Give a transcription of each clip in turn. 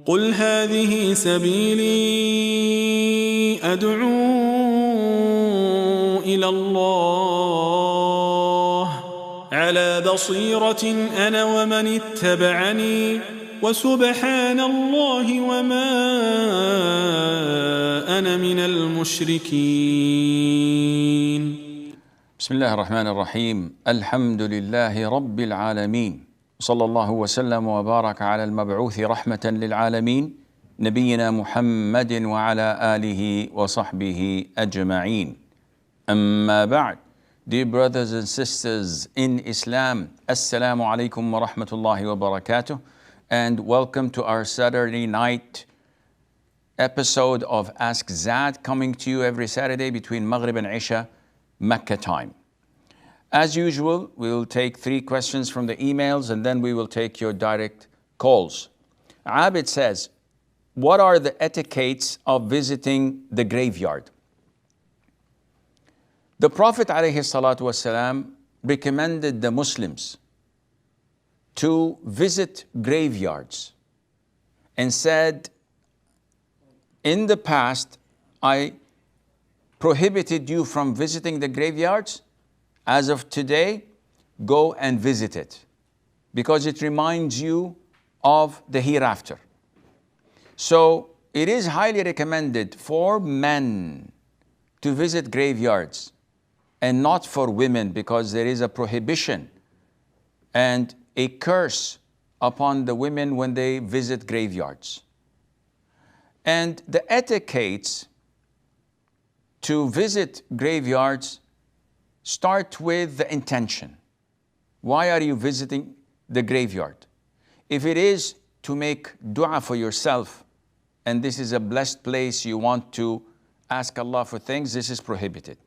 قل هذه سبيلي أدعو إلى الله على بصيرة أنا ومن اتبعني وسبحان الله وما أنا من المشركين. بسم الله الرحمن الرحيم. الحمد لله رب العالمين، صلى الله وسلم وبارك على المبعوث رحمة للعالمين نبينا محمد وعلى آله وصحبه أجمعين. أما بعد, dear brothers and sisters in Islam, Assalamu alaikum wa rahmatullahi wa barakatuh, and welcome to our Saturday night episode of Ask Zad, coming to you every Saturday between Maghrib and Isha, Mecca time. As usual, we will take 3 questions from the emails and then we will take your direct calls. Abid says, what are the etiquettes of visiting the graveyard? The Prophet ﷺ recommended the Muslims to visit graveyards and said, in the past, I prohibited you from visiting the graveyards. As of today, go and visit it because it reminds you of the hereafter. So it is highly recommended for men to visit graveyards and not for women, because there is a prohibition and a curse upon the women when they visit graveyards. And the etiquettes to visit graveyards start with the intention. Why are you visiting the graveyard? If it is to make dua for yourself, and this is a blessed place, you want to ask Allah for things, this is prohibited.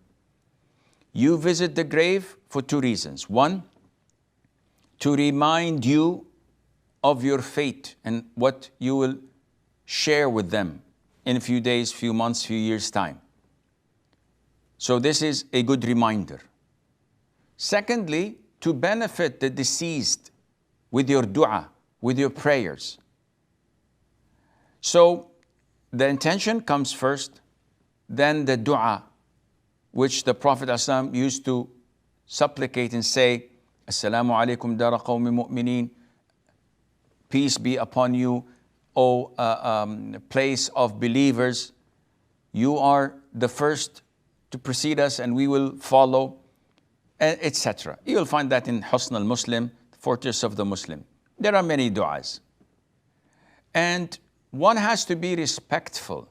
You visit the grave for 2 reasons. 1, to remind you of your fate and what you will share with them in a few days, few months, few years' time. So this is a good reminder. Secondly, to benefit the deceased with your dua, with your prayers. So the intention comes first, then the dua, which the Prophet ﷺ used to supplicate and say, Assalamu alaikum dara qawmi mu'mineen, peace be upon you, O place of believers. You are the first to precede us and we will follow, etc. You will find that in Husn al-Muslim, Fortress of the Muslim. There are many du'as. And one has to be respectful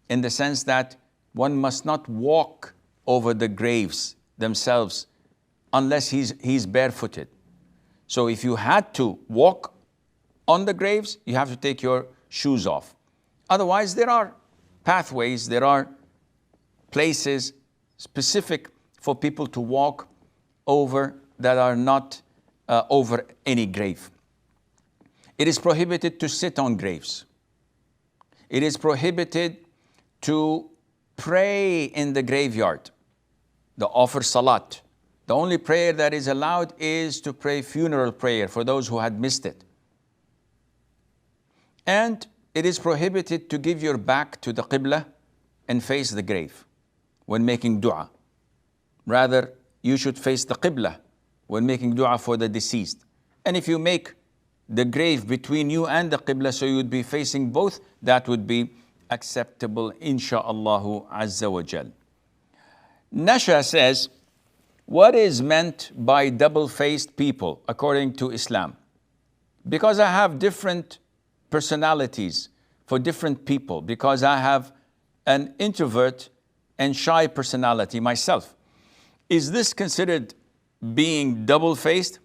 in the sense that one must not walk over the graves themselves unless he's barefooted. So if you had to walk on the graves, you have to take your shoes off. Otherwise, there are pathways, there are places specific for people to walk over that are not over any grave. It is prohibited to sit on graves. It is prohibited to pray in the graveyard, the offer salat. The only prayer that is allowed is to pray funeral prayer for those who had missed it. And it is prohibited to give your back to the qibla and face the grave when making dua. Rather, you should face the qibla when making dua for the deceased. And if you make the grave between you and the qibla, so you would be facing both, that would be acceptable, insha'Allah azza wa jal. Nasha says, what is meant by double-faced people according to Islam? Because I have different personalities for different people, because I have an introvert and shy personality myself. Is this considered being double-faced?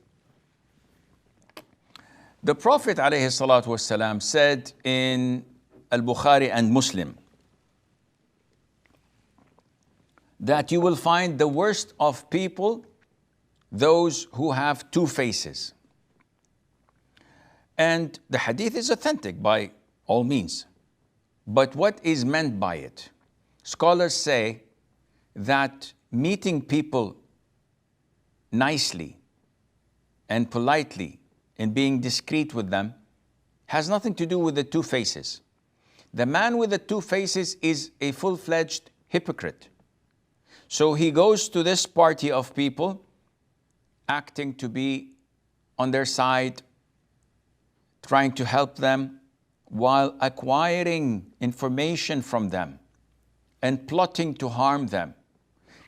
The Prophet ﷺ said in Al-Bukhari and Muslim that you will find the worst of people those who have 2 faces. And the hadith is authentic by all means. But what is meant by it? Scholars say that meeting people nicely and politely and being discreet with them has nothing to do with the two faces. The man with the two faces is a full-fledged hypocrite. So he goes to this party of people acting to be on their side, trying to help them while acquiring information from them and plotting to harm them.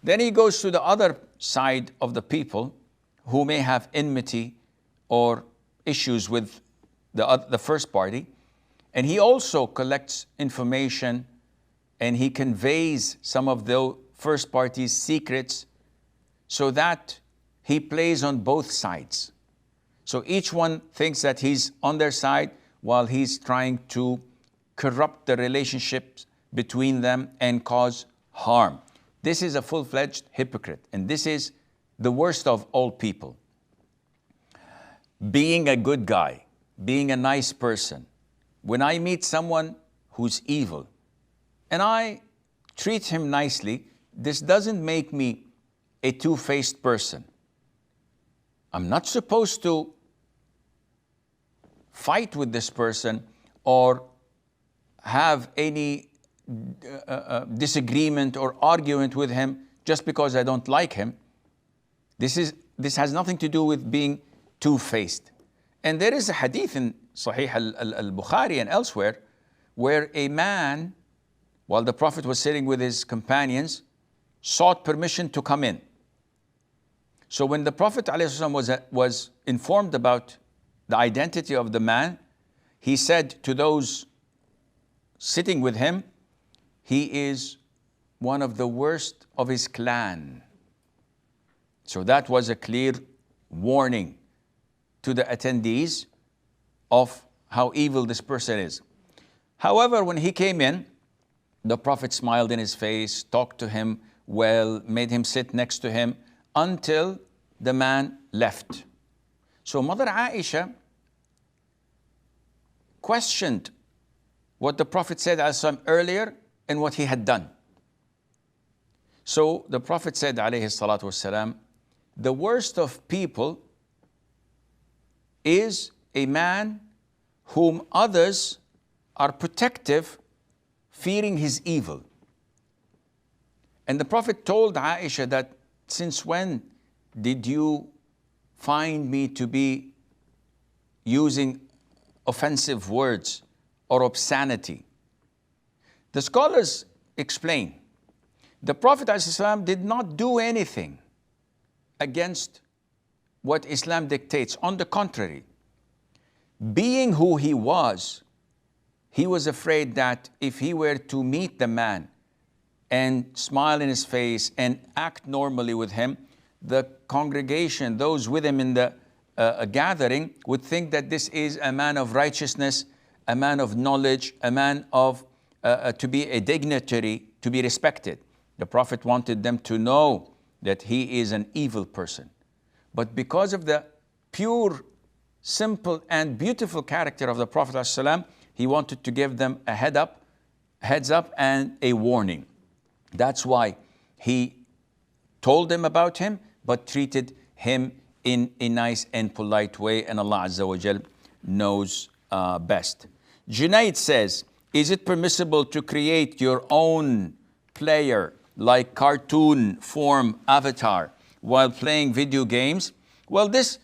Then he goes to the other side of the people who may have enmity or issues with the first party, and he also collects information and he conveys some of the first party's secrets so that he plays on both sides. So each one thinks that he's on their side while he's trying to corrupt the relationships between them and cause harm. This is a full-fledged hypocrite, and this is the worst of all people. Being a good guy, being a nice person, when I meet someone who's evil and I treat him nicely, this doesn't make me a two-faced person. I'm not supposed to fight with this person or have any disagreement or argument with him just because I don't like him. This has nothing to do with being two-faced. And there is a hadith in Sahih al-Bukhari and elsewhere where a man, while the Prophet was sitting with his companions, sought permission to come in. So when the Prophet ﷺ was informed about the identity of the man, he said to those sitting with him, he is one of the worst of his clan. So that was a clear warning to the attendees of how evil this person is. However, when he came in, the Prophet smiled in his face, talked to him well, made him sit next to him until the man left. So Mother Aisha questioned what the Prophet said earlier and what he had done. So the Prophet said, alayhi salatu wasalam, the worst of people is a man whom others are protective, fearing his evil. And the Prophet told Aisha that, since when did you find me to be using offensive words or obscenity? The scholars explain, the Prophet ﷺ did not do anything against what Islam dictates. On the contrary, being who he was afraid that if he were to meet the man and smile in his face and act normally with him, the congregation, those with him in the gathering, would think that this is a man of righteousness, a man of knowledge, a man of to be a dignitary, to be respected. The Prophet wanted them to know that he is an evil person. But because of the pure, simple, and beautiful character of the Prophet ﷺ, he wanted to give them a heads up and a warning. That's why he told them about him, but treated him in a nice and polite way, and Allah Azza wa Jal knows best. Junaid says, is it permissible to create your own player like cartoon form avatar while playing video games? Well, this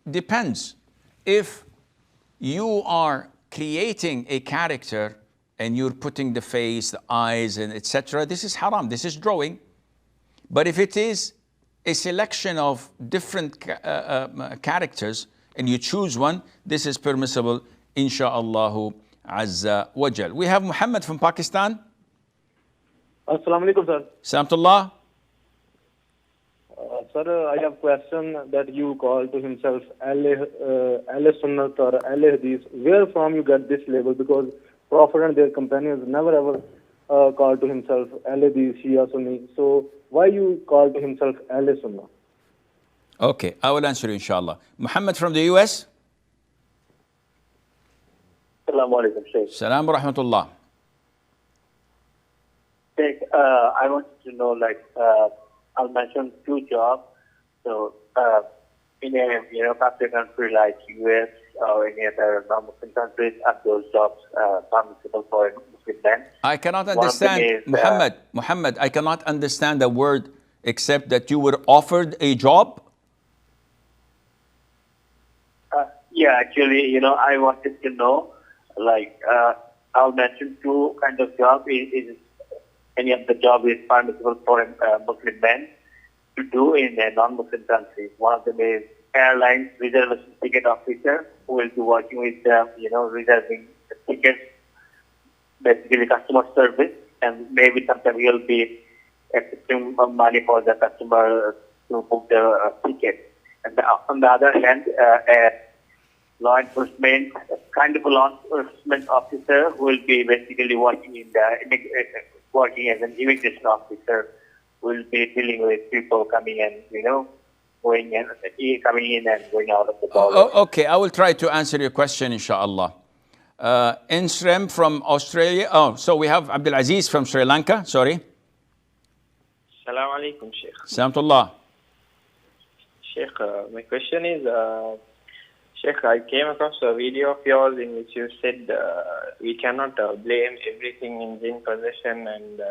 depends. If you are creating a character and you're putting the face, the eyes, and etc., this is haram, this is drawing. But if it is a selection of different characters and you choose one, this is permissible, insha'Allah Azza wa Jal. We have Muhammad from Pakistan. Assalamu alaikum, sir. Salamtullah. Sir, I have a question that you call to himself Ahle Sunnat or Ahle Hadith. Where from you get this label? Because Prophet and their companions never ever called to himself Ahle Hadith, Shia, Sunni. So why you call to himself Ahle Sunnah? Okay, I will answer you, inshallah. Muhammad from the US. Assalamu alaikum, Sheikh. Salam wa rahmatullah. Sheikh, I wanted to know, I'll mention two jobs. So, in a African country like US, or any other non-Muslim countries, are those jobs permissible for a Muslim man? I cannot One of them understand, is, Muhammad, I cannot understand the word except that you were offered a job. yeah, actually, I wanted to know, like, I'll mention two kinds of job. Is any of the job is permissible for a Muslim man to do in a non-Muslim country? One of them is airline reservation ticket officer, who will be working with reserving tickets, basically customer service, and maybe sometimes he'll be accepting money for the customer to book the ticket. And on the other hand, a law enforcement, kind of a law enforcement officer who will be basically working working as an immigration officer, will be dealing with people coming and coming in and going out of the border. Okay, I will try to answer your question, inshallah. Insrem from Australia. Oh, so we have Abdul Aziz from Sri Lanka. Sorry. Assalamu alaikum, Sheikh. Salamtullah. Sheikh, my question is, Sheikh, I came across a video of yours in which you said we cannot blame everything in jinn possession and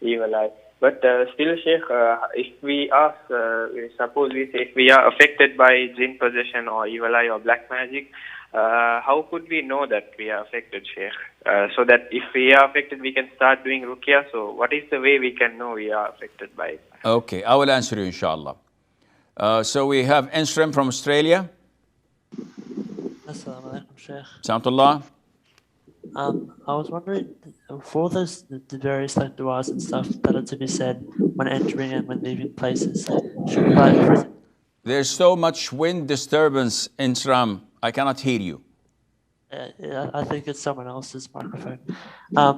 evil eye. But still, Sheikh, if we ask, suppose we say if we are affected by jinn possession or evil eye or black magic, how could we know that we are affected, Sheikh? So that if we are affected, we can start doing ruqya. So what is the way we can know we are affected by it? Okay, I will answer you, inshallah. So we have Insrem from Australia. Assalamu alaikum, Sheikh. Salamtullah. I was wondering, for those the various like du'as and stuff that are to be said when entering and when leaving places, should like, There's so much wind disturbance, Insram. I cannot hear you. I think it's someone else's microphone.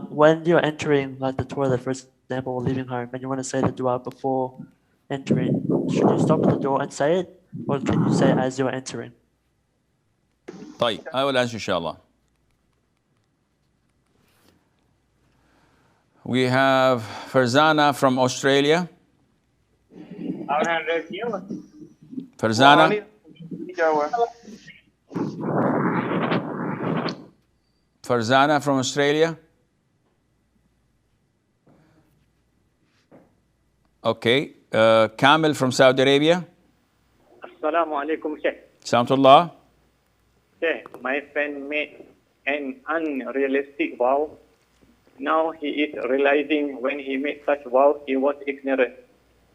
When you're entering like the toilet, for example, or leaving home, and you want to say the dua before entering, should you stop at the door and say it, or can you say it as you're entering? طيب, I will answer, inshallah. We have Farzana from Australia. Farzana. Farzana from Australia. Okay. Kamil from Saudi Arabia. Assalamu alaikum, Sheikh. Salamtullah. Sheikh, my friend made an unrealistic vow. Now he is realizing when he made such vow, he was ignorant.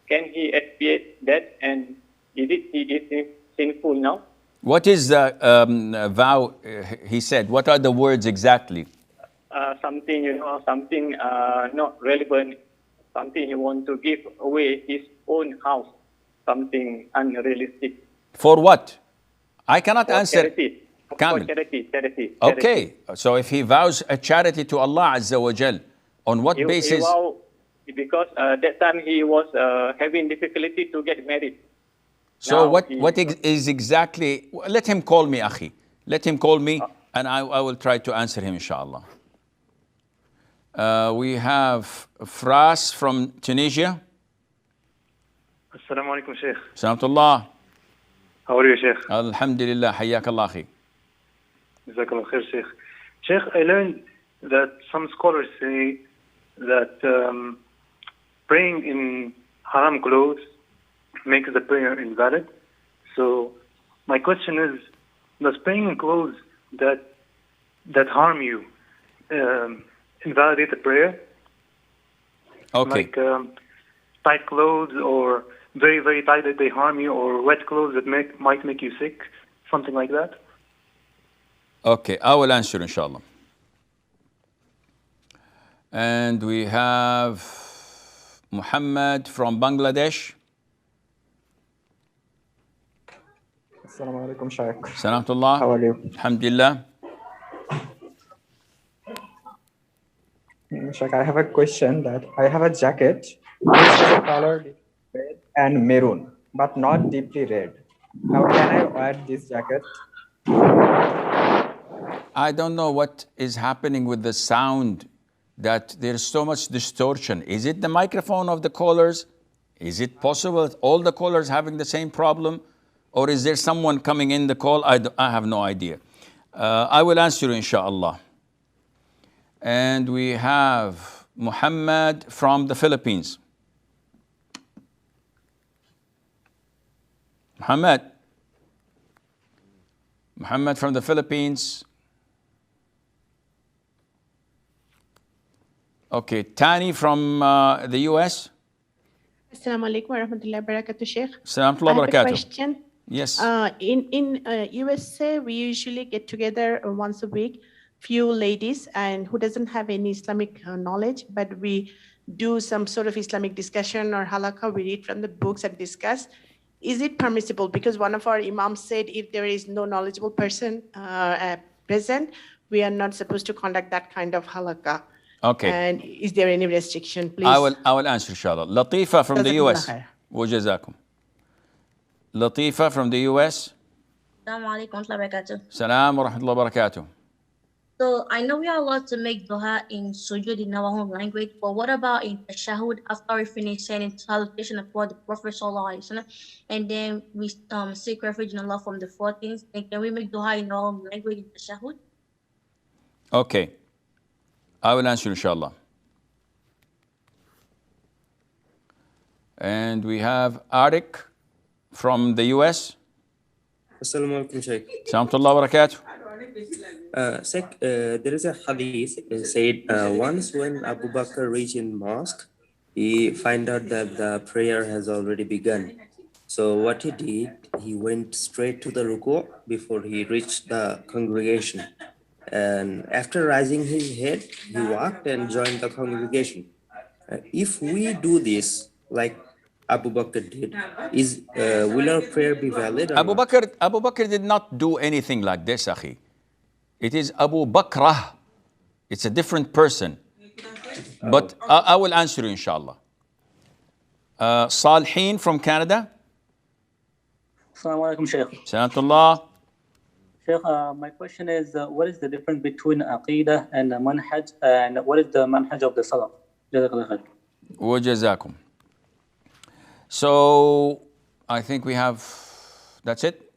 Can he expiate that, and is sinful now? What is the vow he said? What are the words exactly? Something, something not relevant. Something he wants to give away his own house. Something unrealistic. For what? I cannot For answer. charity. For charity. Okay, so if he vows a charity to Allah Azza wa Jal, on what basis? Because that time he was having difficulty to get married. So now what is exactly, let him call me, Akhi. Let him call me and I will try to answer him, inshallah. We have Fras from Tunisia. Assalamu alaikum, Sheikh. Salamtullah. How are you, Sheikh? Alhamdulillah, hayyak Allah, Akhi. Jazakallah khair, Sheikh. Sheikh, I learned that some scholars say that praying in haram clothes makes the prayer invalid. So my question is, does praying in clothes that harm you invalidate the prayer? Okay. Like tight clothes, or very, very tight that they harm you, or wet clothes that might make you sick, something like that? Okay, I will answer, inshallah. And we have Muhammad from Bangladesh. Assalamu alaikum, Shaykh. Salamtullah. How are you? Alhamdulillah. Shaykh, I have a question that I have a jacket which is colored red and maroon, but not deeply red. How can I wear this jacket? I don't know what is happening with the sound, that there's so much distortion. Is it the microphone of the callers? Is it possible that all the callers having the same problem? Or is there someone coming in the call? I have no idea. I will answer you, inshallah. And we have Muhammad from the Philippines. Muhammad from the Philippines. Okay, Tani from the US. Assalamu alaikum wa rahmatullahi wa barakatuh, Sheikh. Assalamu I have a alaikum. question. Yes. In USA, we usually get together once a week, few ladies and who doesn't have any Islamic knowledge, but we do some sort of Islamic discussion or halakha. We read from the books and discuss. Is it permissible? Because one of our imams said if there is no knowledgeable person present, we are not supposed to conduct that kind of halakha. Okay. And is there any restriction, please? I will answer, inshallah. Latifa from the US. وجزاكم. Latifa from the US. Assalamu alaikum wa rahmatullahi wa barakatuh. Salam wa rahmatullahi wa barakatuh. So I know we are allowed to make dua in sujud in our home language, but what about in tashahud after we finish saying salutation for the Prophet sallallahu alaihi wasallam, and then we seek refuge in Allah from the 4 things? And can we make dua in our home language in tashahud? Okay, I will answer, inshallah. And we have Arik from the US. Assalamu alaikum, Sheikh. Assalamu wa barakatuh. Sheikh, there is a hadith said once when Abu Bakr reached in mosque, he find out that the prayer has already begun. So what he did, he went straight to the ruku before he reached the congregation. And after raising his head, he walked and joined the congregation. If we do this, like Abu Bakr did, will our prayer be valid? Abu Bakr did not do anything like this, akhi. It is Abu Bakrah. It's a different person. But I will answer you, inshallah. Salhin from Canada. Assalamu alaikum, Sheikh. Salatullah. Sheikh, my question is, what is the difference between aqidah and manhaj, and what is the manhaj of the salaf? Jazakallah khair. Wa jazakum. So, I think we have, that's it.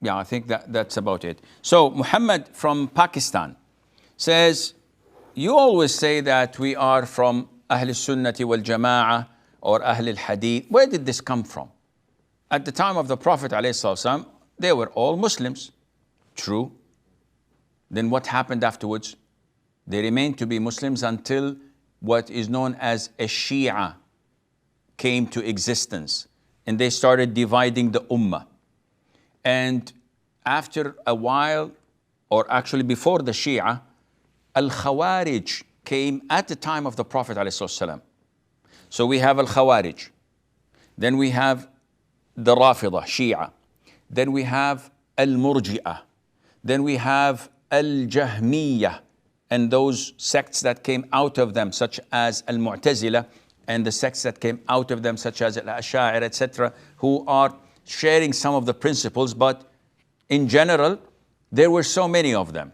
Yeah, I think that's about it. So, Muhammad from Pakistan says, you always say that we are from Ahl Sunnati wal Jama'ah or Ahl al-Hadith. Where did this come from? At the time of the Prophet ﷺ, they were all Muslims. True. Then what happened afterwards? They remained to be Muslims until what is known as a Shia came to existence. And they started dividing the Ummah. And after a while, or actually before the Shia, Al-Khawarij came at the time of the Prophet ﷺ. So we have Al-Khawarij. Then we have the Rafidah, Shia. Then we have Al-Murji'ah. Then we have Al-Jahmiyyah, and those sects that came out of them, such as Al-Mu'tazila, and the sects that came out of them, such as Al-Asha'ir, etc., who are sharing some of the principles, but in general, there were so many of them.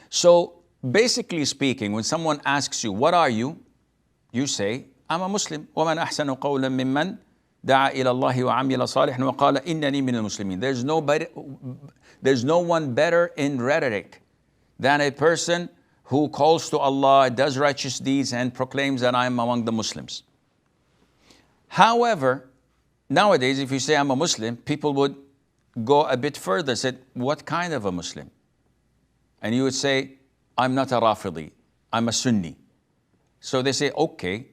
So, basically speaking, when someone asks you, what are you? You say, I'm a Muslim. وَمَنْ أَحْسَنُ قَوْلًا مِمَّنْ دَعَا إِلَى اللَّهِ وَعَمِلَ صَالِحًا وَقَالَ إِنَّنِي مِنَ الْمُسْلِمِينَ. There's no one better in rhetoric than a person who calls to Allah, does righteous deeds, and proclaims that I am among the Muslims. However, nowadays, if you say I'm a Muslim, people would go a bit further, said, what kind of a Muslim? And you would say, I'm not a Rafidi, I'm a Sunni. So they say, okay,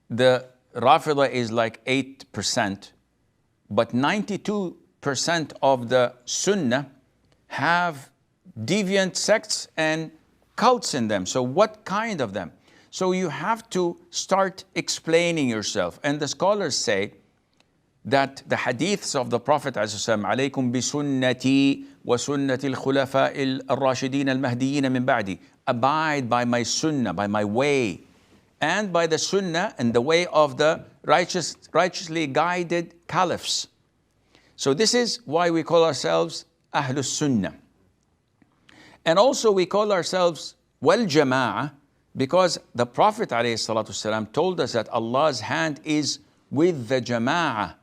the Rafida is like 8%, but 92% of the Sunnah have deviant sects and cults in them. So what kind of them? So you have to start explaining yourself. And the scholars say that the hadiths of the Prophet ﷺ, عَلَيْكُمْ بِسُنَّتِي وَسُنَّةِ الْخُلَفَاءِ الرَّاشِدِينَ الْمَهْدِيِّينَ مِنْ بَعْدِي. Abide by my sunnah, by my way, and by the sunnah and the way of the righteously guided caliphs. So this is why we call ourselves Ahlus Sunnah. And also we call ourselves Wal Jama'ah because the Prophet ﷺ told us that Allah's hand is with the Jama'ah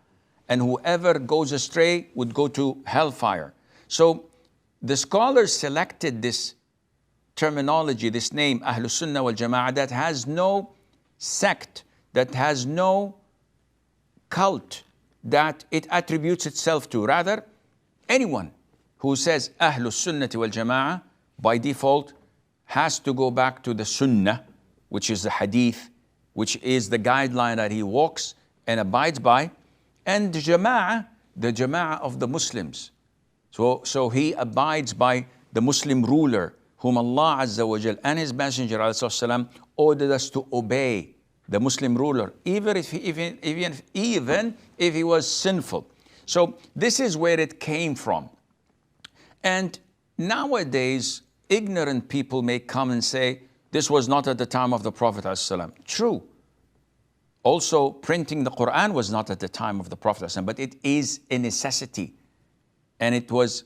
and whoever goes astray would go to hellfire. So the scholars selected this terminology, this name, Ahlus Sunnah wal Jama'ah, that has no sect, that has no cult that it attributes itself to. Rather, anyone who says Ahlus Sunnah wal Jama'ah by default has to go back to the Sunnah, which is the Hadith, which is the guideline that he walks and abides by, and the Jama'ah of the Muslims. So he abides by the Muslim ruler, whom Allah Azza wa Jal and His Messenger ﷺ ordered us to obey, the Muslim ruler, even if he was sinful. So this is where it came from. And nowadays, ignorant people may come and say, this was not at the time of the Prophet ﷺ. True. Also, printing the Quran was not at the time of the Prophet ﷺ, but it is a necessity, and it was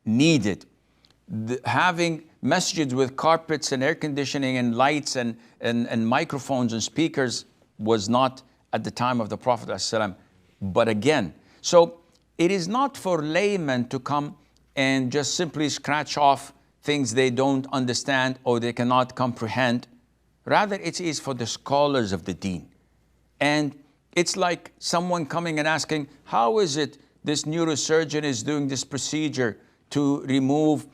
needed. Having masjids with carpets and air conditioning and lights and microphones and speakers was not at the time of the Prophet ﷺ. But again, so it is not for laymen to come and just simply scratch off things they don't understand or they cannot comprehend. Rather, it is for the scholars of the deen. And it's like someone coming and asking, how is it this neurosurgeon is doing this procedure to remove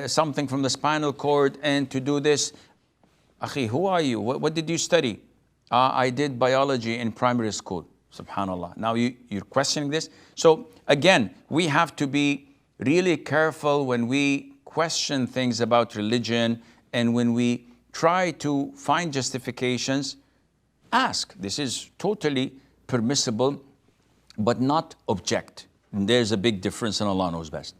something from the spinal cord and to do this? Akhi, who are you? What did you study? I did biology in primary school. Subhanallah. Now you're questioning this. So again, we have to be really careful when we question things about religion, and when we try to find justifications. Ask. This is totally permissible, but not object. And there's a big difference, and Allah knows best.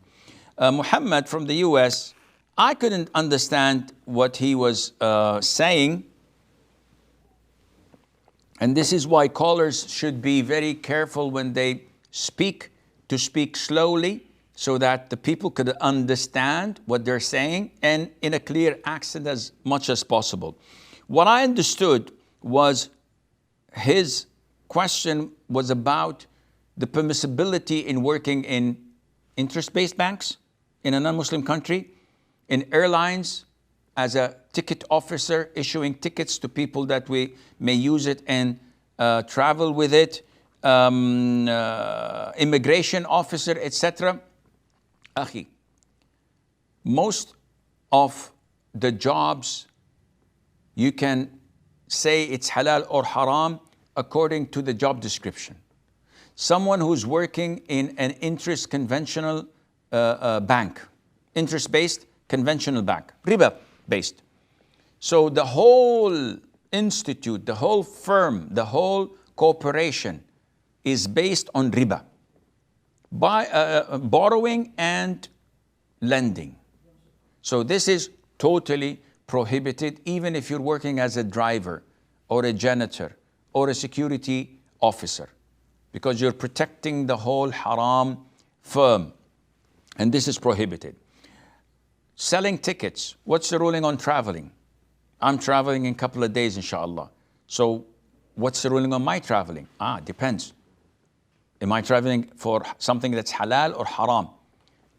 Muhammad from the US, I couldn't understand what he was saying. And this is why callers should be very careful when they speak, to speak slowly so that the people could understand what they're saying and in a clear accent as much as possible. What I understood was his question was about the permissibility in working in interest-based banks in a non-Muslim country, in airlines, as a ticket officer, issuing tickets to people that we may use it and travel with it, immigration officer, etc. Akhi, most of the jobs you can say it's halal or haram according to the job description. Someone who's working in an interest conventional bank, interest-based conventional bank, riba-based. So the whole institute, the whole firm, the whole corporation is based on riba, by borrowing and lending. So this is totally prohibited, even if you're working as a driver or a janitor or a security officer, because you're protecting the whole haram firm, and this is prohibited. Selling tickets, what's the ruling on traveling? I'm traveling in a couple of days, inshallah. So what's the ruling on my traveling? Depends. Am I traveling for something that's halal or haram?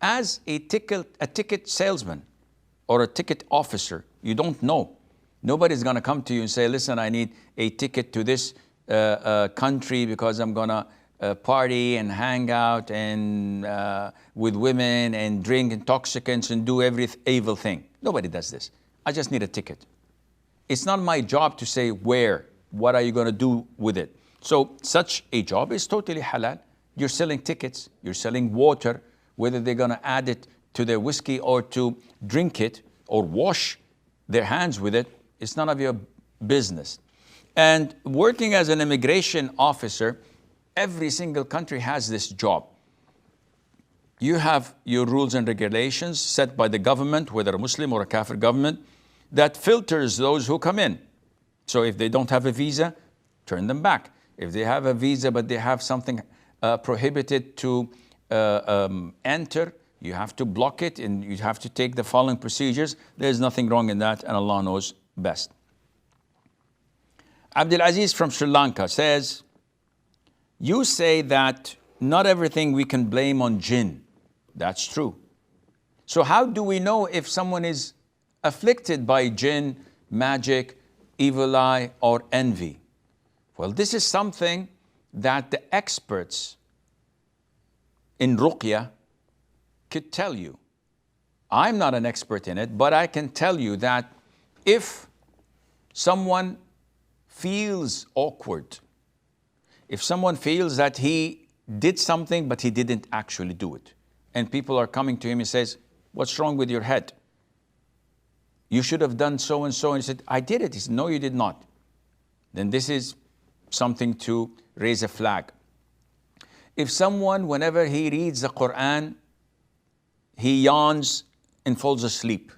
As a ticket salesman or a ticket officer, you don't know. Nobody's going to come to you and say, listen, I need a ticket to this country because I'm going to party and hang out and with women and drink intoxicants and do every evil thing. Nobody does this. I just need a ticket. It's not my job to say where, what are you going to do with it. So such a job is totally halal. You're selling tickets, you're selling water, whether they're going to add it to their whiskey or to drink it or wash their hands with it, it's none of your business. And working as an immigration officer, every single country has this job. You have your rules and regulations set by the government, whether a Muslim or a Kafir government, that filters those who come in. So if they don't have a visa, turn them back. If they have a visa but they have something prohibited to enter, you have to block it and you have to take the following procedures. There's nothing wrong in that, and Allah knows best. Abdul Aziz from Sri Lanka says, You say that not everything we can blame on jinn. That's true. So how do we know if someone is afflicted by jinn, magic, evil eye, or envy? Well, this is something that the experts in ruqya could tell you. I'm not an expert in it, but I can tell you that if someone feels awkward, if someone feels that he did something but he didn't actually do it, and people are coming to him and says, what's wrong with your head? You should have done so and so. And he said, I did it. He said, no, you did not. Then this is something to raise a flag. If someone, whenever he reads the Quran, he yawns and falls asleep.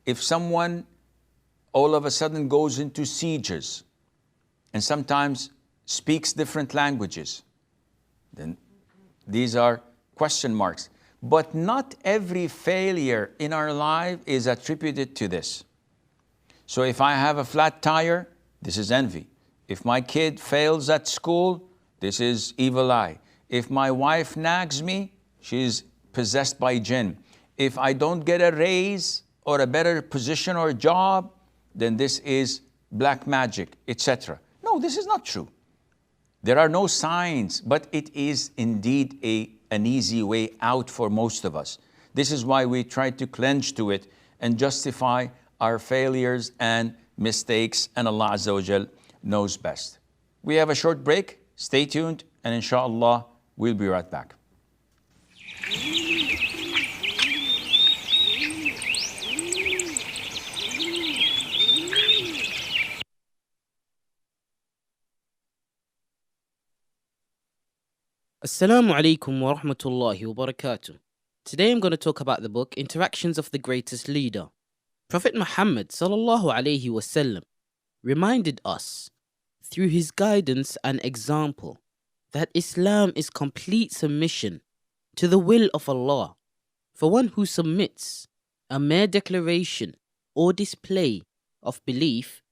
If someone all of a sudden goes into sieges and sometimes speaks different languages, then these are question marks. But not every failure in our life is attributed to this. So if I have a flat tire, this is envy. If my kid fails at school, this is evil eye. If my wife nags me, she's possessed by jinn. If I don't get a raise or a better position or job, then this is black magic, etc. No, this is not true. There are no signs, but it is indeed an easy way out for most of us. This is why we try to cling to it and justify our failures and mistakes, and Allah Azza wa Jal knows best. We have a short break. Stay tuned, and inshallah, we'll be right back. Assalamu alaikum wa rahmatullahi wa barakatuh. Today I'm going to talk about the book Interactions of the Greatest Leader. Prophet Muhammad sallallahu alaihi wasallam reminded us through his guidance and example that Islam is complete submission to the will of Allah. For one who submits, a mere declaration or display of belief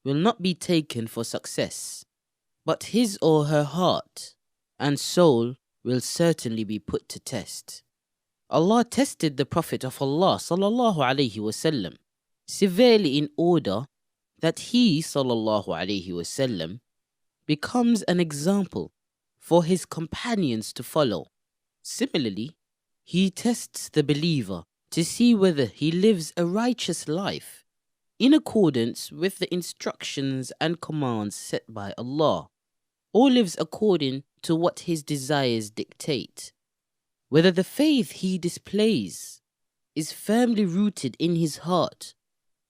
will not be taken for success, but his or her heart and soul will certainly be put to test. Allah tested the Prophet of Allah sallallahu alaihi wasallam severely in order that he sallallahu alaihi wasallam becomes an example for his companions to follow. Similarly, he tests the believer to see whether he lives a righteous life in accordance with the instructions and commands set by Allah, or lives according to what his desires dictate. Whether the faith he displays is firmly rooted in his heart,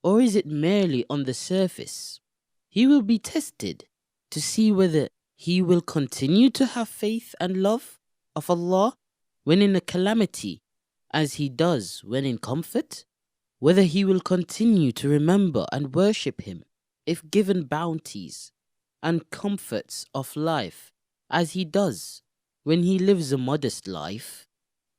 or is it merely on the surface. He will be tested to see whether he will continue to have faith and love of Allah when in a calamity, as he does when in comfort, whether he will continue to remember and worship him if given bounties and comforts of life, as he does when he lives a modest life.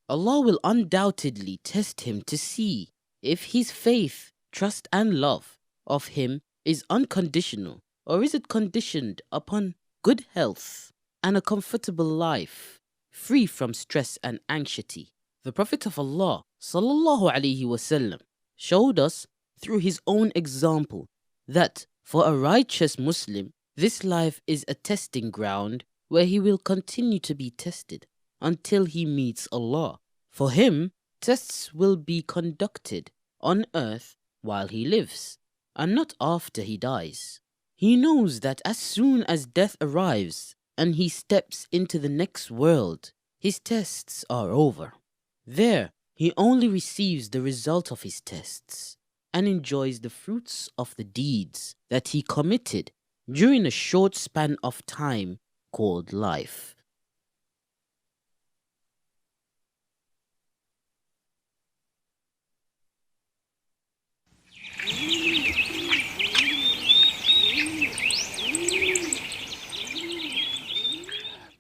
Allah will undoubtedly test him to see if his faith, trust and love of him is unconditional, or is it conditioned upon good health and a comfortable life, free from stress and anxiety. The Prophet of Allah sallallahu alaihi wasallam showed us through his own example that for a righteous Muslim, this life is a testing ground where he will continue to be tested until he meets Allah. For him, tests will be conducted on earth while he lives, and not after he dies. He knows that as soon as death arrives and he steps into the next world, his tests are over. There, he only receives the result of his tests and enjoys the fruits of the deeds that he committed during a short span of time called life.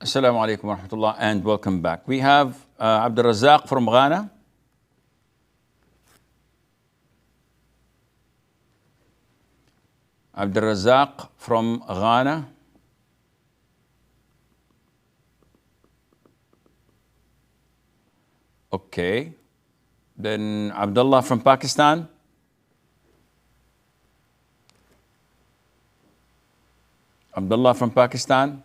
Assalamu alaikum wa rahmatullah, and welcome back. We have Abdul Razak from Ghana. Abdul Razak from Ghana. Okay. Then Abdullah from Pakistan. Abdullah from Pakistan.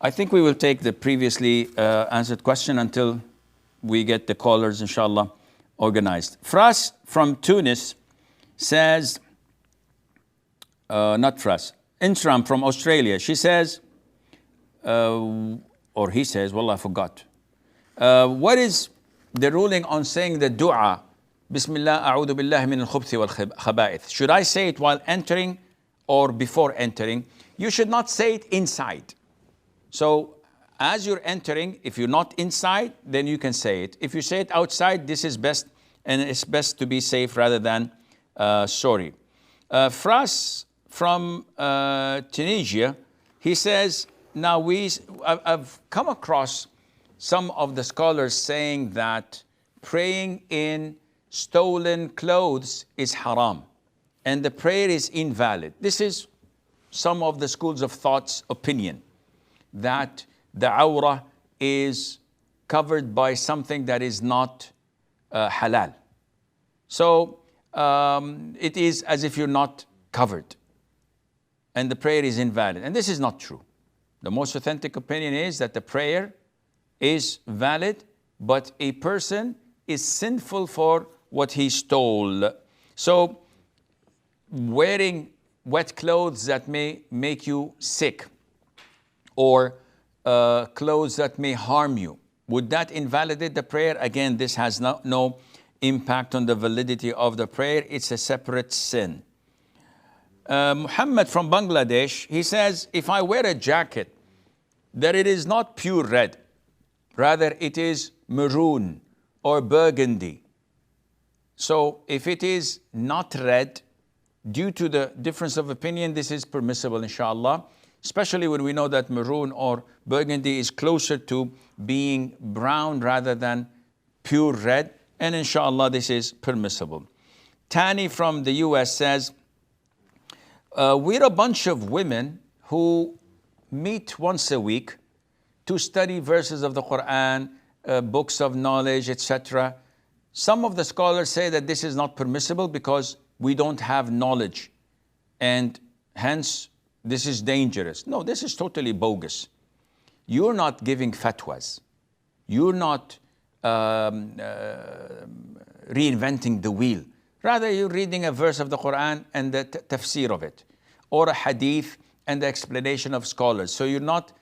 I think we will take the previously answered question until we get the callers, inshallah, organized. Fras from Tunis says, not Fras, Intram from Australia. She says, or he says, wallah, I forgot. What is the ruling on saying the dua, Bismillah, a'udhu billahi min al-khubthi wal-khaba'ith? Should I say it while entering or before entering? You should not say it inside. So as you're entering, if you're not inside, then you can say it. If you say it outside, this is best, and it's best to be safe rather than sorry. Fras from Tunisia, he says, now I've come across some of the scholars saying that praying in stolen clothes is haram and the prayer is invalid. This is some of the schools of thought's opinion, that the awrah is covered by something that is not halal. So it is as if you're not covered and the prayer is invalid. And this is not true. The most authentic opinion is that the prayer is valid, but a person is sinful for what he stole. So wearing wet clothes that may make you sick, or clothes that may harm you, would that invalidate the prayer? Again, this has no impact on the validity of the prayer. It's a separate sin. Muhammad from Bangladesh, he says, if I wear a jacket, that it is not pure red, rather it is maroon or burgundy. So if it is not red, due to the difference of opinion, this is permissible, inshallah, especially when we know that maroon or burgundy is closer to being brown rather than pure red, and inshallah this is permissible. Tani from the US says, we're a bunch of women who meet once a week to study verses of the Quran, books of knowledge, etc. Some of the scholars say that this is not permissible because we don't have knowledge and hence this is dangerous. No, this is totally bogus. You're not giving fatwas. You're not reinventing the wheel. Rather, you're reading a verse of the Quran and the tafsir of it, or a hadith and the explanation of scholars. So you're not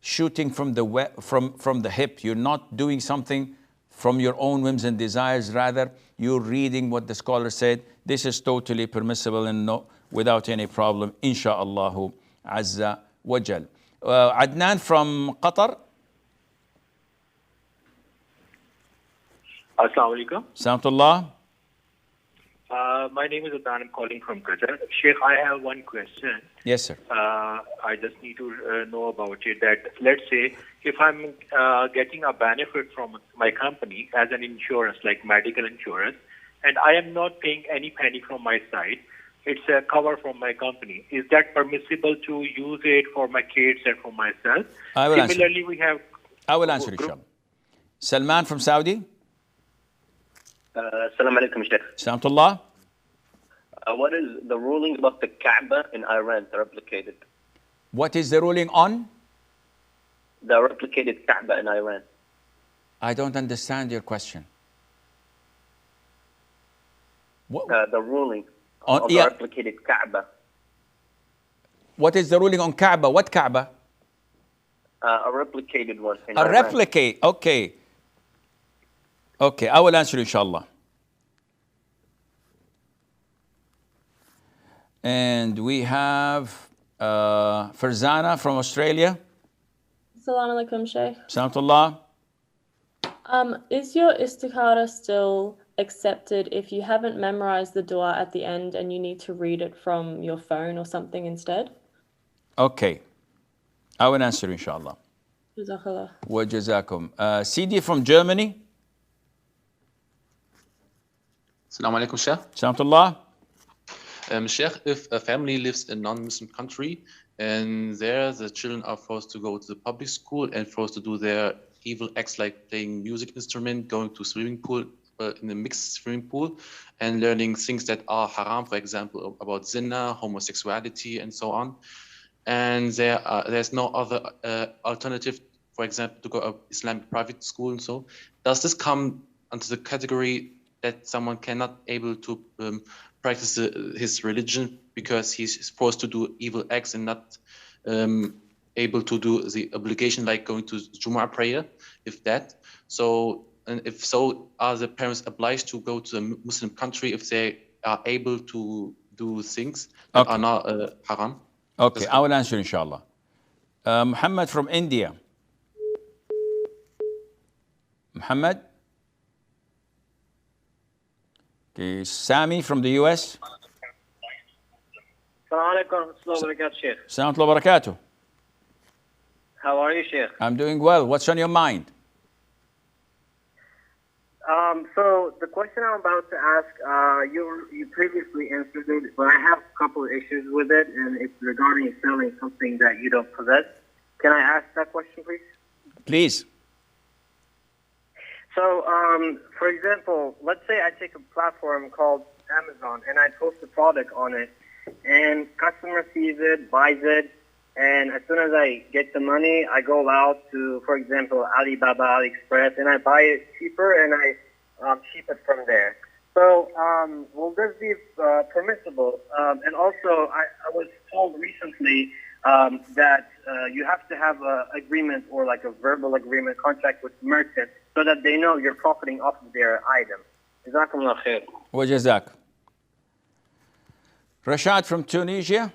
shooting from the hip. You're not doing something from your own whims and desires. Rather, you're reading what the scholar said. This is totally permissible and without any problem, insha'Allah azza wa jal. Adnan from Qatar. Assalamu alaikum. Salamullah. My name is Adnan. I'm calling from Qatar. Sheikh, I have one question. Yes, sir. I just need to know about it. That let's say if I'm getting a benefit from my company as an insurance, like medical insurance, and I am not paying any penny from my side, it's a cover from my company. Is that permissible to use it for my kids and for myself? I will Similarly, answer. we have. I will answer, inshallah. Salman from Saudi. Assalamu alaikum, Sheikh. Salamullah. What is the ruling about the Kaaba in Iran, the replicated? What is the ruling on? The replicated Kaaba in Iran. I don't understand your question. What? The ruling on of the replicated Kaaba. What is the ruling on Kaaba? What Kaaba? A replicated one in A Iran. replicate, okay. Okay, I will answer inshallah. And we have Farzana from Australia. Assalamu alaikum, Sheikh. Salamullah. Is your istikhara still accepted if you haven't memorized the dua at the end and you need to read it from your phone or something instead? Okay. I will answer inshallah. Jazakallah. Wa jazakum. CD from Germany. Assalamu alaikum, Sheikh. Salamullah. Sheikh, if a family lives in a non-Muslim country And there, the children are forced to go to the public school and forced to do their evil acts like playing music instrument, going to swimming pool, in a mixed swimming pool, and learning things that are haram, for example, about zina, homosexuality, and so on. And there's no other alternative, for example, to go to Islamic private school and so. Does this come under the category that someone cannot able to practice his religion because he's forced to do evil acts and not able to do the obligation like going to Jumu'ah prayer, if that? So, and if so, are the parents obliged to go to a Muslim country if they are able to do things that are not haram? Okay, I will answer inshallah. Muhammad from India. Muhammad? Okay, Sami from the US. Assalamu alaikum wa rahmatullahi wa barakatuh, Sheikh. Assalamu alaikum wa barakatuh. How are you, Sheikh? I'm doing well. What's on your mind? So the question I'm about to ask, you previously answered it, but I have a couple of issues with it, and it's regarding selling something that you don't possess. Can I ask that question, please? Please. So, for example, let's say I take a platform called Amazon, and I post a product on it, and customer sees it, buys it, and as soon as I get the money, I go out to, for example, Alibaba, AliExpress, and I buy it cheaper, and I ship it from there. So, will this be permissible? And also, I was told recently that you have to have an agreement or like a verbal agreement, contract with merchants, so that they know you're profiting off of their item. Jazakumullah khair. Wa jazak. Rashad from Tunisia.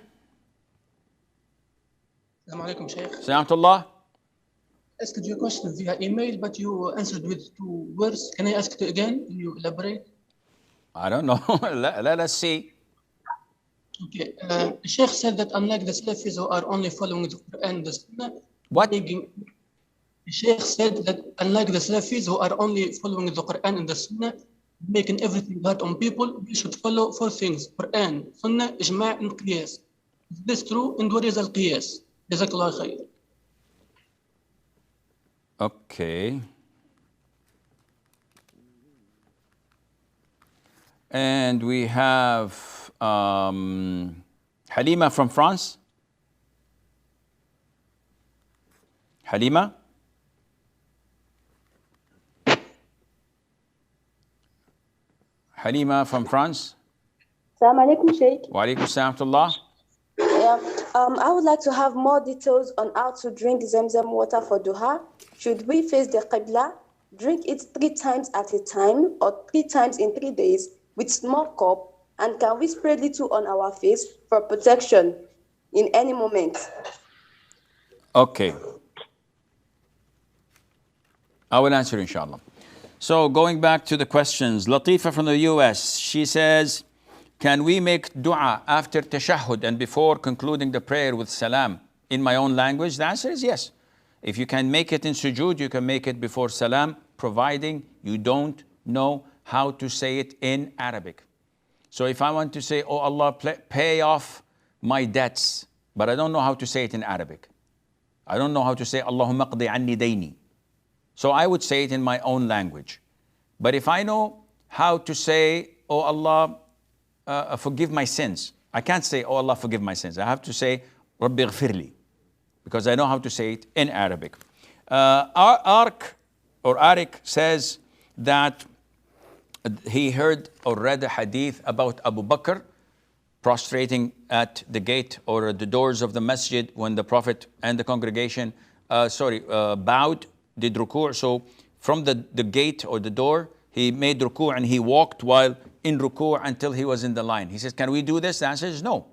Assalamu alaikum, Sheikh. Salamullah. I asked you a question via email, but you answered with 2 words. Can I ask it again? Can you elaborate? I don't know. Let us see. Okay. The Sheikh said that unlike the Salafis who are only following the Quran and the Sunnah, what? The Sheikh said that unlike the Salafis who are only following the Quran and the Sunnah, making everything hard on people, we should follow 4 things: Quran, Sunnah, Ijma' and Qiyas. Is this true? And what is al-Qiyas? Jazakallah khair. Okay. And we have Halima from France. Halima? Halima from France. Assalamu alaikum, Sheikh. Wa alaikum assalam. Yeah. I would like to have more details on how to drink Zamzam water for duha. Should we face the Qibla, drink it 3 times at a time or 3 times in 3 days with small cup, and can we spray little on our face for protection in any moment? Okay. I will answer inshallah. So going back to the questions, Latifa from the US, she says, can we make dua after tashahhud and before concluding the prayer with salam in my own language? The answer is yes. If you can make it in sujood, you can make it before salam, providing you don't know how to say it in Arabic. So if I want to say, oh Allah, pay off my debts, but I don't know how to say it in Arabic. I don't know how to say, Allahumma qdi anni dayni. So I would say it in my own language. But if I know how to say, oh Allah, forgive my sins, I can't say, oh Allah, forgive my sins. I have to say, Rabbi ghfirli, because I know how to say it in Arabic. Arik says that he heard or read a hadith about Abu Bakr prostrating at the gate or the doors of the masjid when the Prophet and the congregation bowed, did ruku'. So from the gate or the door, he made ruku' and he walked while in ruku' until he was in the line. He says, can we do this? The answer is no.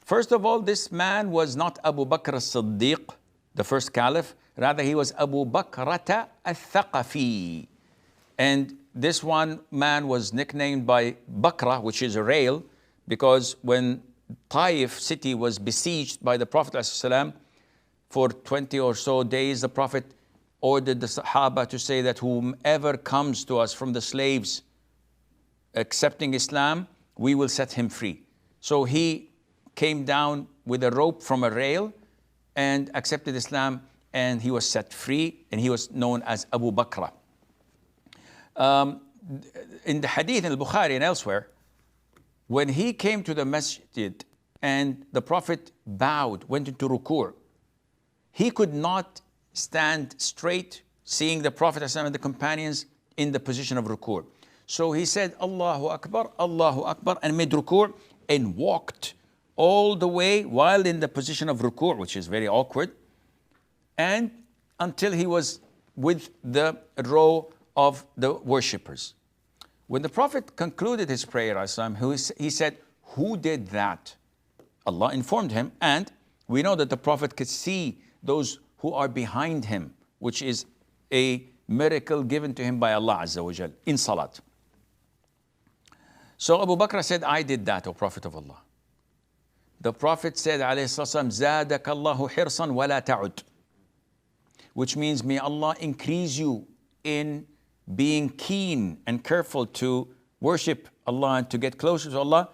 First of all, this man was not Abu Bakr as-Siddiq, the first caliph. Rather, he was Abu Bakrata al-Thaqafi. And this one man was nicknamed by Bakra, which is a rail, because when Taif city was besieged by the Prophet ﷺ for 20 or so days, the Prophet ordered the Sahaba to say that whomever comes to us from the slaves accepting Islam, we will set him free. So he came down with a rope from a rail and accepted Islam, and he was set free, and he was known as Abu Bakr. In the hadith in al-Bukhari and elsewhere, when he came to the masjid and the Prophet bowed, went into ruku', he could not stand straight, seeing the Prophet and the companions in the position of ruku'. So he said, Allahu Akbar, and made ruku' and walked all the way while in the position of ruku', which is very awkward, and until he was with the row of the worshippers. When the Prophet concluded his prayer, he said, who did that? Allah informed him, and we know that the Prophet could see those who are behind him, which is a miracle given to him by Allah Azza wa Jal in Salat. So Abu Bakr said, I did that, O Prophet of Allah. The Prophet said, alayhi salam, زَادَكَ اللَّهُ حِرْصًا وَلَا تَعُدْ, which means, may Allah increase you in being keen and careful to worship Allah and to get closer to Allah.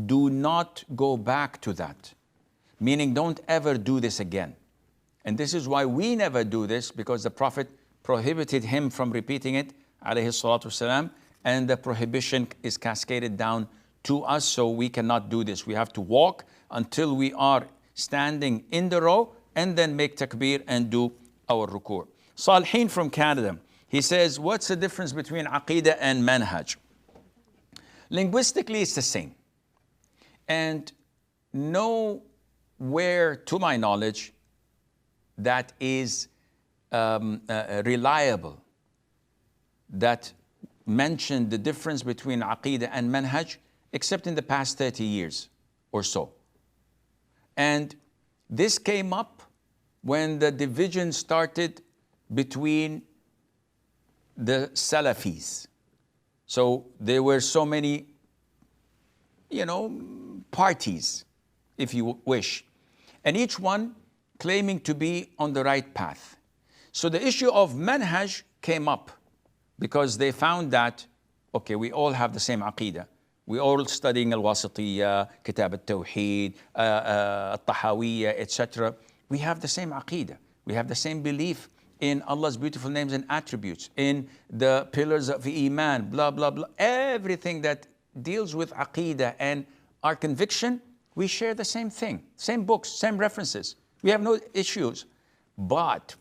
Do not go back to that. Meaning, don't ever do this again. And this is why we never do this, because the Prophet prohibited him from repeating it, alayhi salatu wasalam, and the prohibition is cascaded down to us, so we cannot do this. We have to walk until we are standing in the row and then make takbir and do our ruku'. Salihin from Canada, he says, what's the difference between aqidah and manhaj? Linguistically, it's the same. And nowhere, to my knowledge, that is reliable, that mentioned the difference between aqidah and manhaj, except in the past 30 years or so. And this came up when the division started between the Salafis. So there were so many, parties, if you wish, and each one claiming to be on the right path. So the issue of manhaj came up because they found that, okay, we all have the same aqidah. We all studying al-Wasitiyya, Kitab al-Tawheed, al-Tahawiyya, etc. We have the same aqidah. We have the same belief in Allah's beautiful names and attributes, in the pillars of Iman, blah, blah, blah. Everything that deals with aqidah and our conviction, we share the same thing, same books, same references. We have no issues. But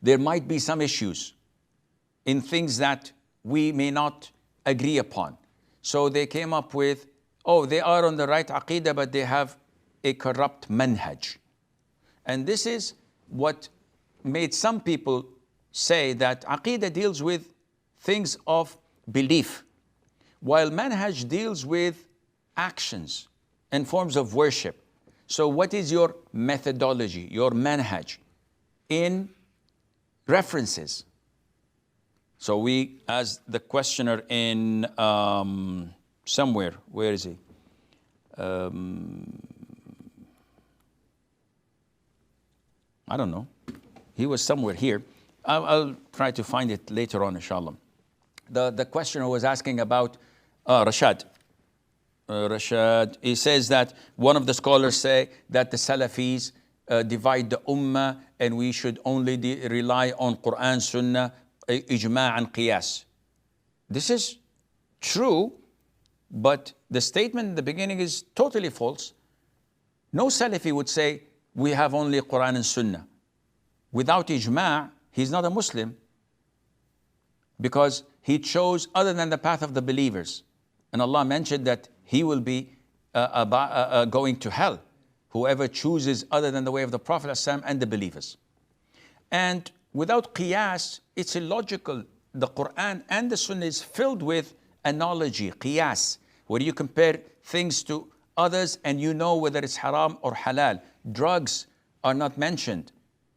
there might be some issues in things that we may not agree upon. So they came up with, they are on the right aqidah, but they have a corrupt manhaj. And this is what made some people say that aqidah deals with things of belief, while manhaj deals with actions and forms of worship. So what is your methodology, your manhaj in references? So we, as the questioner in somewhere, where is he? I don't know. He was somewhere here. I'll try to find it later on, inshallah. The questioner was asking about Rashad. Rashad, he says that one of the scholars say that the Salafis divide the ummah and we should only rely on Quran, Sunnah, Ijma' and Qiyas. This is true, but the statement in the beginning is totally false. No Salafi would say we have only Quran and Sunnah. Without Ijma', he's not a Muslim, because he chose other than the path of the believers. And Allah mentioned that he will be going to hell, whoever chooses other than the way of the Prophet ﷺ and the believers. And without qiyas, it's illogical. The Quran and the Sunnah is filled with analogy, qiyas, where you compare things to others and you know whether it's haram or halal. Drugs are not mentioned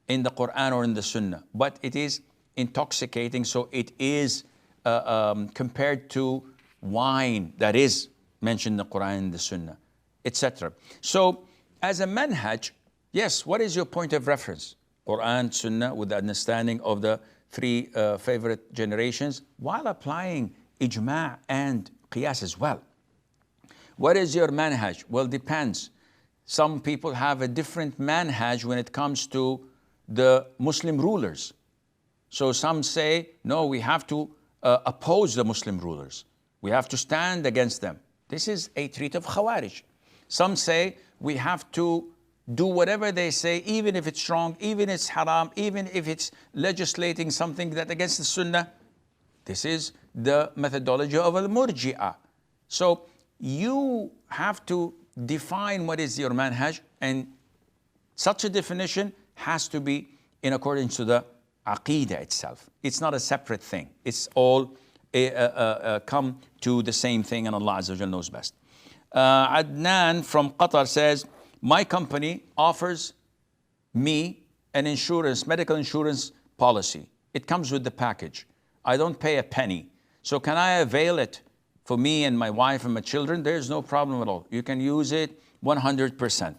in the Quran or in the Sunnah, but it is intoxicating, so it is compared to wine that is mentioned in the Quran and the Sunnah, etc. So as a manhaj, yes, what is your point of reference? Quran, Sunnah, with the understanding of the three favorite generations, while applying ijma' and qiyas as well. What is your manhaj? Well, depends. some people have a different manhaj when it comes to the Muslim rulers. So some say, no, we have to oppose the Muslim rulers. We have to stand against them. This is a treat of Khawarij. Some say we have to do whatever they say, even if it's wrong, even if it's haram, even if it's legislating something that against the Sunnah. This is the methodology of al-Murji'ah. So you have to define what is your manhaj, and such a definition has to be in accordance to the Aqidah itself. It's not a separate thing. It's all come to the same thing, and Allah Azza wa Jal knows best. Adnan from Qatar says, my company offers me an insurance, medical insurance policy. It comes with the package. I don't pay a penny. So can I avail it for me and my wife and my children? There's no problem at all. You can use it 100%.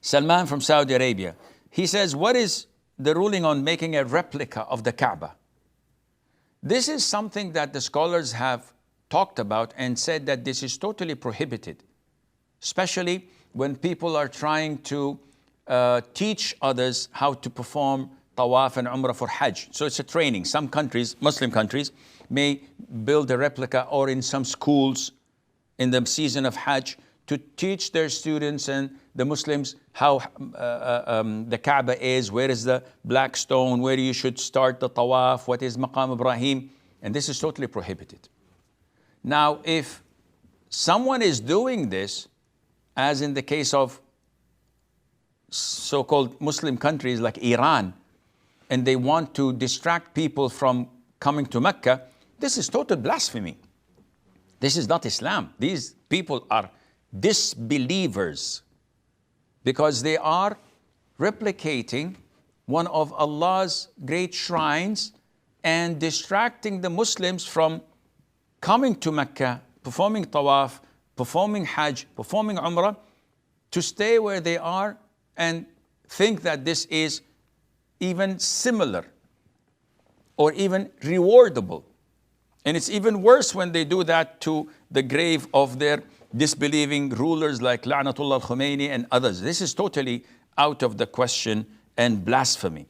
Salman from Saudi Arabia, he says, what is the ruling on making a replica of the Kaaba? This is something that the scholars have talked about and said that this is totally prohibited, especially when people are trying to teach others how to perform tawaf and umrah for Hajj. So it's a training. Some countries, Muslim countries, may build a replica, or in some schools in the season of Hajj, to teach their students and the Muslims how the Kaaba is, where is the black stone, where you should start the tawaf, what is Maqam Ibrahim, and this is totally prohibited. Now, if someone is doing this, as in the case of so-called Muslim countries like Iran, and they want to distract people from coming to Mecca, this is total blasphemy. This is not Islam. These people are disbelievers because they are replicating one of Allah's great shrines and distracting the Muslims from coming to Mecca, performing tawaf, performing Hajj, performing Umrah, to stay where they are and think that this is even similar or even rewardable. And it's even worse when they do that to the grave of their disbelieving rulers like La'natullah al-Khomeini and others. This is totally out of the question and blasphemy.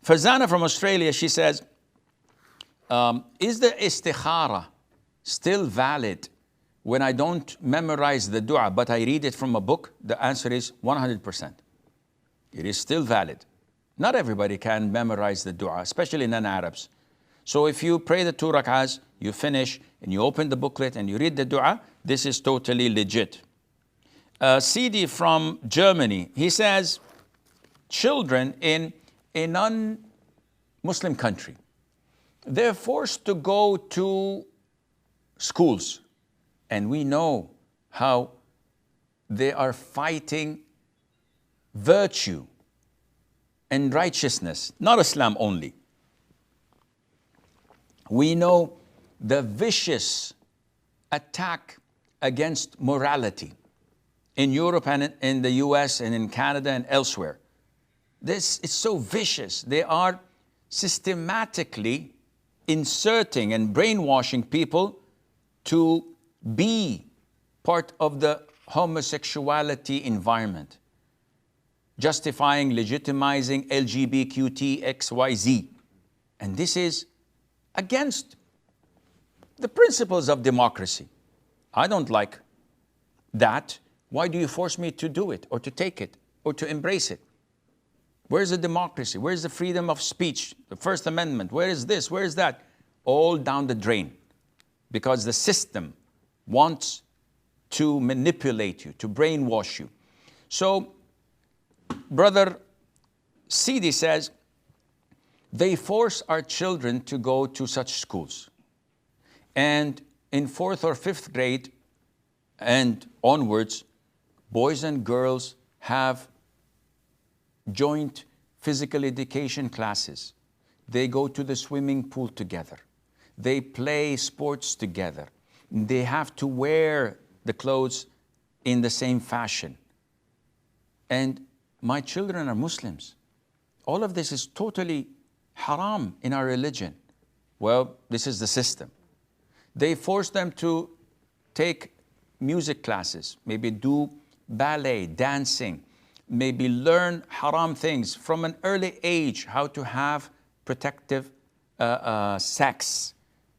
Fazana from Australia, she says, is the istikhara still valid when I don't memorize the dua, but I read it from a book? The answer is 100%. It is still valid. Not everybody can memorize the dua, especially non-Arabs. So if you pray the 2 rak'ahs, you finish, and you open the booklet and you read the dua, this is totally legit. CD from Germany, he says, children in a non-Muslim country, they're forced to go to schools. And we know how they are fighting virtue and righteousness, not Islam only. We know the vicious attack against morality in Europe and in the US and in Canada and elsewhere. This is so vicious. They are systematically inserting and brainwashing people to be part of the homosexuality environment, justifying, legitimizing LGBTQ, XYZ. And this is against the principles of democracy. I don't like that. Why do you force me to do it or to take it or to embrace it? Where's the democracy? Where's the freedom of speech? The First Amendment? Where is this? Where is that? All down the drain. Because the system wants to manipulate you, to brainwash you. So, Brother Sidi says, they force our children to go to such schools. And in 4th or 5th grade and onwards, boys and girls have joint physical education classes. They go to the swimming pool together. They play sports together. They have to wear the clothes in the same fashion. And my children are Muslims. All of this is totally haram in our religion. Well, this is the system. They force them to take music classes, maybe do ballet, dancing, maybe learn haram things from an early age, how to have protective sex.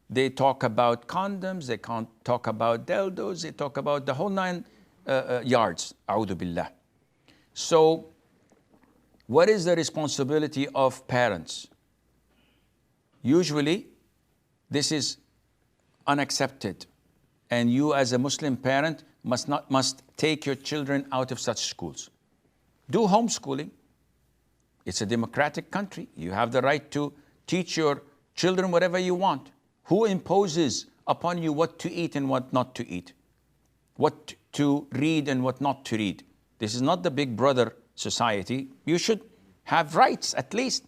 They talk about condoms, they can't talk about dildos, they talk about the whole nine yards. A'udhu billah. So, what is the responsibility of parents? Usually, this is unaccepted, and you as a Muslim parent must take your children out of such schools. Do homeschooling. It's a democratic country. You have the right to teach your children whatever you want. Who imposes upon you what to eat and what not to eat? What to read and what not to read? This is not the big brother society. You should have rights at least.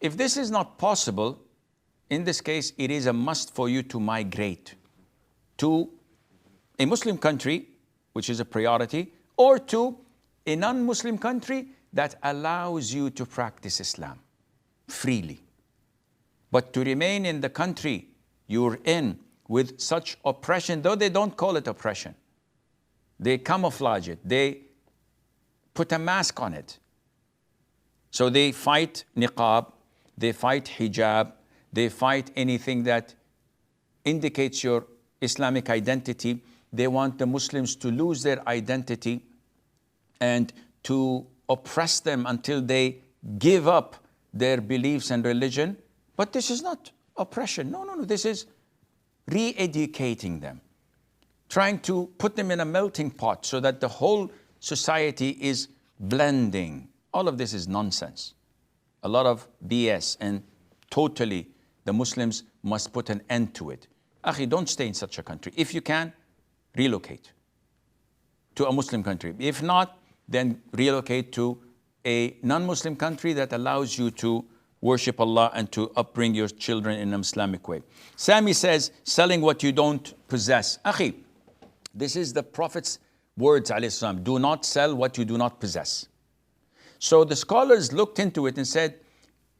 If this is not possible, in this case, it is a must for you to migrate to a Muslim country, which is a priority, or to a non-Muslim country that allows you to practice Islam freely. But to remain in the country you're in with such oppression, though they don't call it oppression, they camouflage it, they put a mask on it. So they fight niqab, they fight hijab, they fight anything that indicates your Islamic identity. They want the Muslims to lose their identity and to oppress them until they give up their beliefs and religion. But this is not oppression. No. This is re-educating them, trying to put them in a melting pot so that the whole society is blending. All of this is nonsense. A lot of BS, and totally the Muslims must put an end to it. Akhi, don't stay in such a country. If you can, relocate to a Muslim country. If not, then relocate to a non-Muslim country that allows you to worship Allah and to upbring your children in an Islamic way. Sami says, selling what you don't possess. Akhi, this is the Prophet's words, alayhi salam. Do not sell what you do not possess. So the scholars looked into it and said,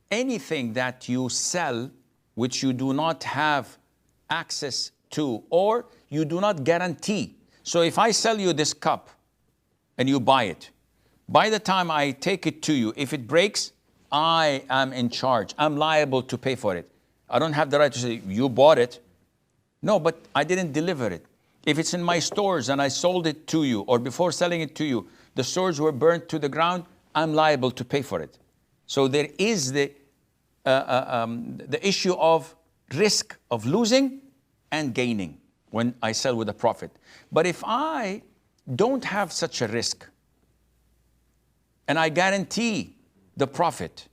anything that you sell which you do not have access to, or you do not guarantee. So if I sell you this cup and you buy it, by the time I take it to you, if it breaks, I am in charge. I'm liable to pay for it. I don't have the right to say, you bought it. No, but I didn't deliver it. If it's in my stores and I sold it to you, or before selling it to you, the stores were burnt to the ground, I'm liable to pay for it. So there is the issue of risk of losing and gaining when I sell with a profit. But if I don't have such a risk and I guarantee the profit,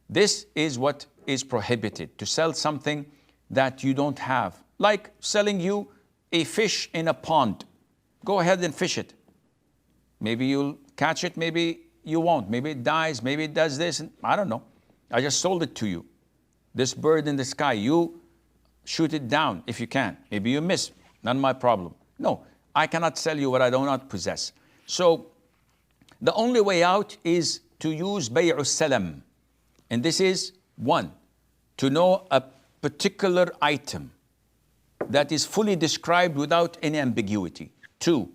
this is what is prohibited, to sell something that you don't have. Like selling you a fish in a pond. Go ahead and fish it. Maybe you'll catch it, maybe you won't. Maybe it dies, maybe it does this. I don't know. I just sold it to you. This bird in the sky, you shoot it down if you can. Maybe you miss, not my problem. No, I cannot sell you what I do not possess. So the only way out is to use bay'u salam. And this is, one, to know a particular item that is fully described without any ambiguity. Two,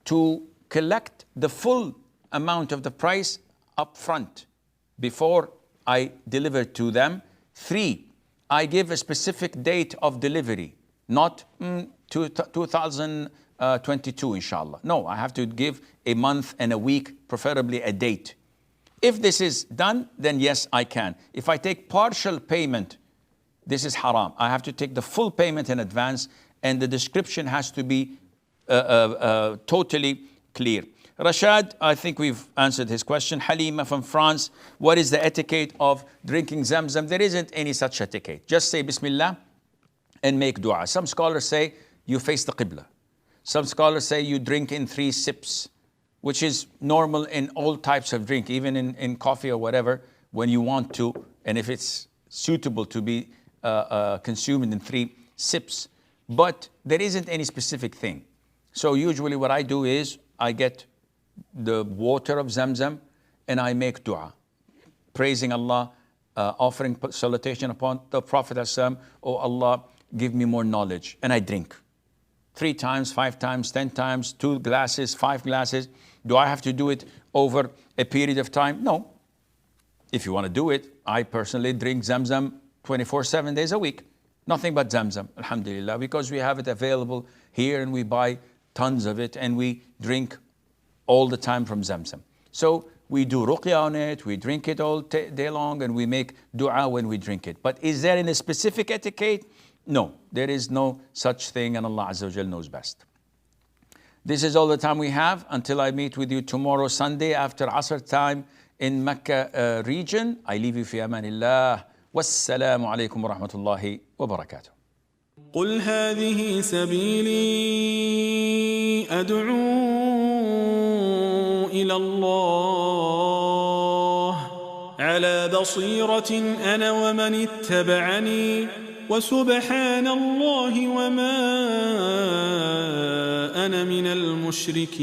to collect the full amount of the price up front before I deliver to them. Three, I give a specific date of delivery, not 2022, inshallah. No, I have to give a month and a week, preferably a date. If this is done, then yes, I can. If I take partial payment, this is haram. I have to take the full payment in advance, and the description has to be totally clear. Rashad, I think we've answered his question. Halima from France, what is the etiquette of drinking Zamzam? There isn't any such etiquette. Just say Bismillah and make dua. Some scholars say you face the Qibla. Some scholars say you drink in 3 sips, which is normal in all types of drink, even in coffee or whatever, when you want to, and if it's suitable to be consumed in 3 sips. But there isn't any specific thing. So usually what I do is I get the water of Zamzam and I make dua, praising Allah, offering salutation upon the Prophet ﷺ, oh Allah, give me more knowledge, and I drink. 3 times, 5 times, 10 times, 2 glasses, 5 glasses. Do I have to do it over a period of time? No. If you want to do it, I personally drink Zamzam 24/7 days a week. Nothing but Zamzam, alhamdulillah, because we have it available here and we buy tons of it and we drink all the time from Zamzam. So we do ruqya on it, we drink it all day long, and we make dua when we drink it. But is there any specific etiquette? No, there is no such thing, and Allah Azza wa Jal knows best. This is all the time we have until I meet with you tomorrow, Sunday, after Asr time in Mecca region. I leave you fi amanillah. Wassalamu alaikum wa rahmatullahi wa barakatuh. قل هذه سبيلي أدعو إلى الله على بصيرة أنا ومن اتبعني وسبحان الله وما أنا من المشركين